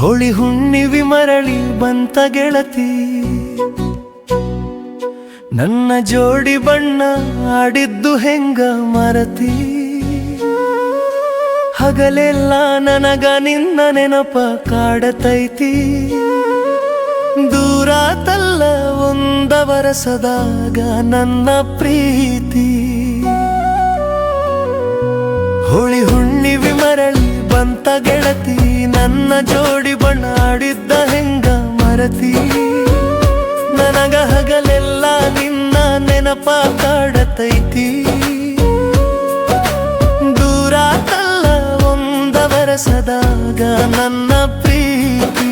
ಹೋಳಿ ಹುಣ್ಣಿವಿ ಮರಳಿ ಬಂತ ಗೆಳತಿ, ನನ್ನ ಜೋಡಿ ಬಣ್ಣ ಆಡಿದ್ದು ಹೆಂಗ ಮರತಿ. ಹಗಲೆಲ್ಲ ನನಗ ನಿನ್ನ ನೆನಪ ಕಾಡತೈತಿ, ದೂರಾತಲ್ಲ ಒಂದ ವರಸದಾಗ ನನ್ನ ಪ್ರೀತಿ. ಹೋಳಿ ಹುಣ್ಣಿವಿ ಮರಳಿ ಬಂತ ಗೆಳತಿ, ನನ್ನ ಜೋಡಿ ಬಣ್ಣ ಆಡಿದ್ದ ಹೆಂಗ ಮರತಿ. ನನಗ ಹಗಲೆಲ್ಲ ನಿನ್ನ ನೆನಪ ಕಾಡತೈತಿ, ದೂರಾತಲ್ಲ ಒಂದ ವರಸದಾಗ ನನ್ನ ಪ್ರೀತಿ.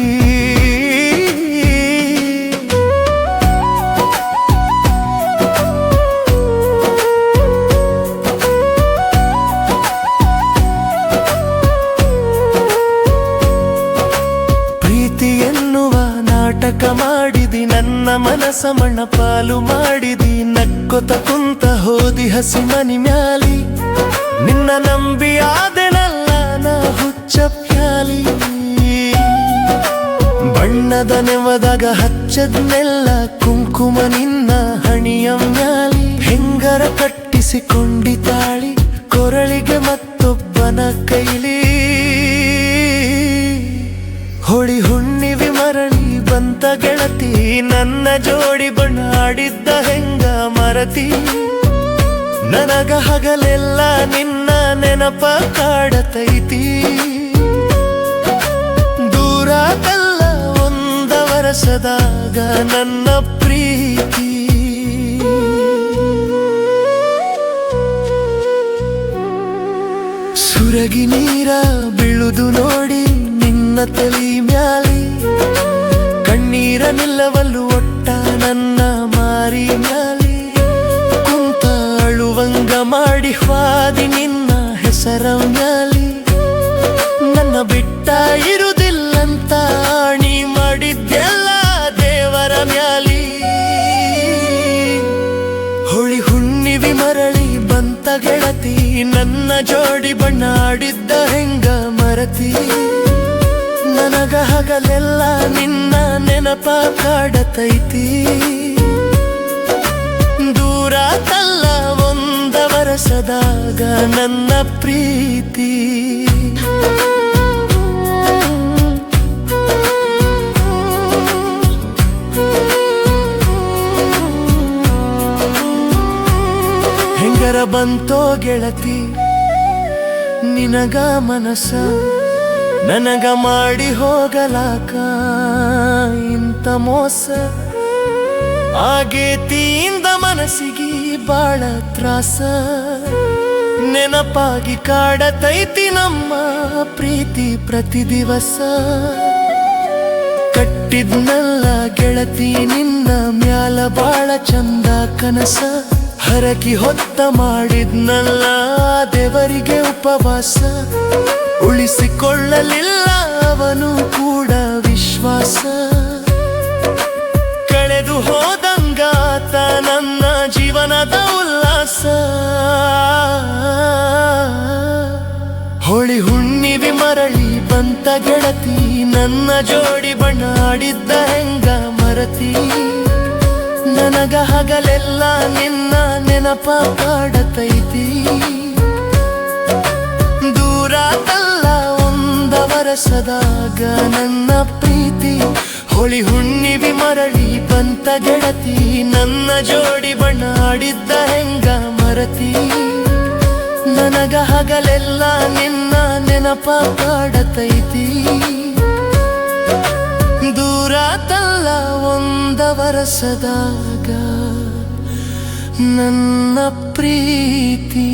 ನಾಟಕ ಮಾಡಿದಿ ನನ್ನ ಮನಸ ಮಣ್ಣಪಾಲು ಮಾಡಿದಿ, ನಕ್ಕೊತ ಕುಂತ ಹೋದಿ ಹಸಿ ಮನಿ ಮ್ಯಾಲಿ. ನಿನ್ನ ನಂಬಿ ಆದೆನಲ್ಲ ನಾ ಹುಚ್ಚ ಪ್ಯಾಲಿ, ಬಣ್ಣದ ನೆವದಾಗ ಹಚ್ಚದ್ನೆಲ್ಲ ಕುಂಕುಮ ನಿನ್ನ ಹಣಿಯ ಮ್ಯಾಲಿ. ಹೆಂಗರ ಕಟ್ಟಿಸಿಕೊಂಡಿತಾಳಿ ಕೊರಳಿಗೆ ಮತ್ತೊಬ್ಬನ ಕೈಲಿ. ಹೋಳಿ ಹುಣ್ಣಿವಿ ಮರಳಿ ಬಂತ ಗೆಳತಿ, ನನ್ನ ಜೋಡಿ ಬಣ್ಣ ಆಡಿದ್ದ ಹೆಂಗ ಮರತಿ. ನನಗ ಹಗಲೆಲ್ಲ ನಿನ್ನ ನೆನಪ ಕಾಡತೈತಿ, ದೂರಾತಲ್ಲ ಒಂದ ವರಸದಾಗ ನನ್ನ ಪ್ರೀತಿ. ಸುರಗಿ ನೀರ ಬೀಳುದು ನೋಡಿ ನಿನ್ನ ತಲಿ ಮ್ಯಾಲಿ, ಕಣ್ಣೀರ ನಿಲ್ಲವಲ್ಲು ಒಟ್ಟ ನನ್ನ ಮಾರಿ ಮ್ಯಾಲಿ. ಕುಂತ ಅಳುವಂಗ ಮಾಡಿ ಹಾದಿ ನಿನ್ನ ಹೆಸರ ಮ್ಯಾಲಿ. ನನ್ನ ಬಿಟ್ಟ ಇರುವುದಿಲ್ಲಂತ ಆಣಿ ಮಾಡಿದ್ದೆಲ್ಲ ದೇವರ ಮ್ಯಾಲಿ. ಹೋಳಿ ಹುಣ್ಣಿವಿ ಮರಳಿ ಬಂತ ಗೆಳತಿ, ನನ್ನ ಜೋಡಿ ಬಣ್ಣ ಆಡಿದ್ದ ಹೆಂಗ ಮರತಿ. ನನಗ ಹಗಲೆಲ್ಲ ನಿನ್ನ ನೆನಪ ಕಾಡತೈತಿ, ದೂರಾತಲ್ಲ ಒಂದ ವರಸದಾಗ ನನ್ನ ಪ್ರೀತಿ. ಹೆಂಗರ ಬಂತೋ ಗೆಳತಿ ನಿನಗ ಮನಸ, ನನಗ ಮಾಡಿ ಹೋಗಲಾಕ ಇಂತ ಮೋಸ. ಆಗೇತಿಯಿಂದ ಮನಸ್ಸಿಗೆ ಬಾಳ ತ್ರಾಸ, ನೆನಪಾಗಿ ಕಾಡತೈತಿ ನಮ್ಮ ಪ್ರೀತಿ ಪ್ರತಿ ದಿವಸ. ಕಟ್ಟಿದ್ನಲ್ಲ ಗೆಳತಿ ನಿನ್ನ ಮ್ಯಾಲ ಬಾಳ ಚಂದ ಕನಸ, ಹರಕಿ ಹೊತ್ತ ಮಾಡಿದ್ನಲ್ಲ ದೇವರಿಗೆ ಉಪವಾಸ. ಉಳಿಸಿಕೊಳ್ಳಲಿಲ್ಲ ಅವನು ಕೂಡ ವಿಶ್ವಾಸ, ಕಳೆದು ಹೋದಂಗಾತ ನನ್ನ ಜೀವನದ ಉಲ್ಲಾಸ. ಹೋಳಿ ಹುಣ್ಣಿವಿ ಮರಳಿ ಬಂತ ಗೆಳತಿ, ನನ್ನ ಜೋಡಿ ಬಣ್ಣ ಆಡಿದ್ದ ಹೆಂಗ ಮರತಿ. ನನಗ ಹಗಲೆಲ್ಲ ನಿನ್ನ ನೆನಪ ಕಾಡತೈತಿ, ದೂರಾತಲ್ಲ ಒಂದ ವರಸದಾಗ ನನ್ನ ಪ್ರೀತಿ. ಹೋಳಿ ಹುಣ್ಣಿವಿ ಮರಳಿ ಬಂತ ಗೆಳತಿ, ನನ್ನ ಜೋಡಿ ಬಣ್ಣ ಆಡಿದ್ದ ಹೆಂಗ ಮರತಿ. ನನಗ ಹಗಲೆಲ್ಲ ನಿನ್ನ ನೆನಪ ಕಾಡತೈತಿ, ದೂರಾತಲ್ಲ ಒಂದ ವರಸದಾಗ ನನ್ನ ಪ್ರೀತಿ.